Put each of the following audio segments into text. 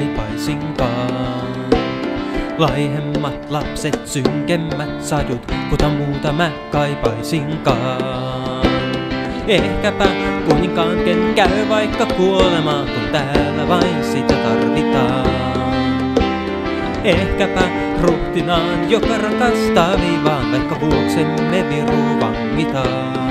kaipaisinkaan. Laihemmat lapset, synkemmät sadut, kuta muuta mä kaipaisinkaan. Ehkäpä kuninkaan ken käy vaikka kuolemaan, kun täällä vain sitä tarvitaan. Ehkäpä ruhtinaan, joka rakastaa viivaan, vaikka vuoksemme viru vangitaan.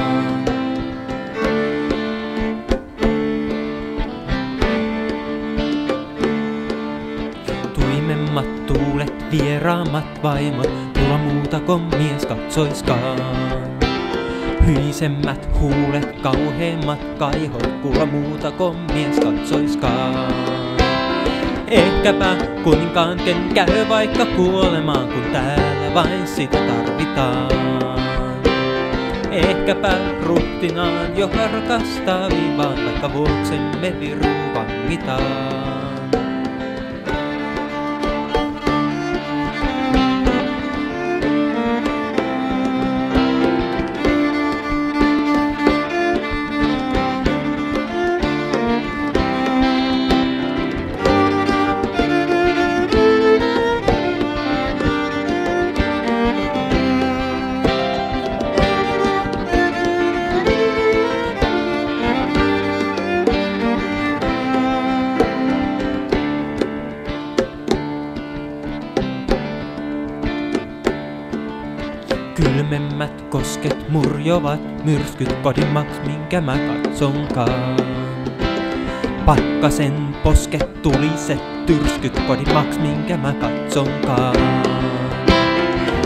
Tuimemmat tuulet, vieraammat vaimot, tulla muuta kun mies katsoiskaan. Hyisemmät huulet, kauheimmat kaihot, kuulla muuta kun mies katsoiskaan. Ehkäpä kuninkaan ken käy vaikka kuolemaan, kun täällä vain sitä tarvitaan. Ehkäpä ruhtinaan, joka rakastaa viivaan, vaikka vuoksemme viru vangitaan. Kylmemmät kosket murjovat myrskyt kodimmaksi, minkä mä katsonkaan. Pakkasen posket tuliset tyrskyt kodimmaksi, minkä mä katsonkaan.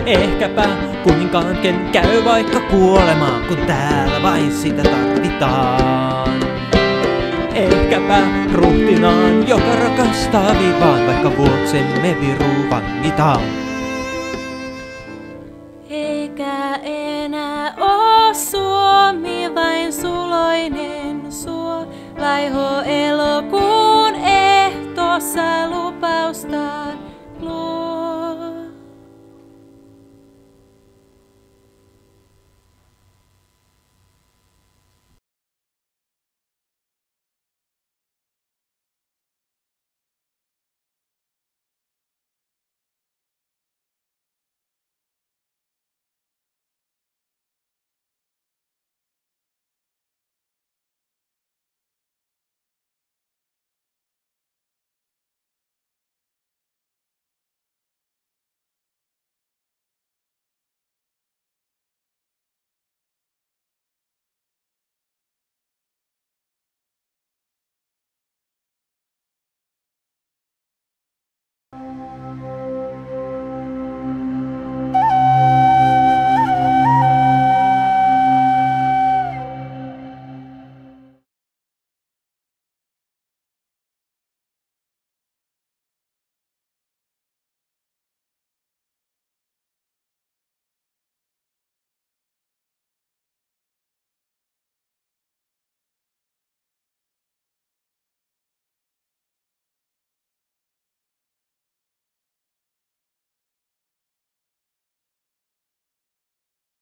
Ehkäpä kuninkaan ken käy vaikka kuolemaan, kun täällä vain sitä tarvitaan. Ehkäpä ruhtinaan, joka rakastaa viivaan, vaikka vuoksemme viru vangitaan. Eikä enää oo Suomi vain suloinen suo, laiho elokuun ehtoossa lupaustaan luo.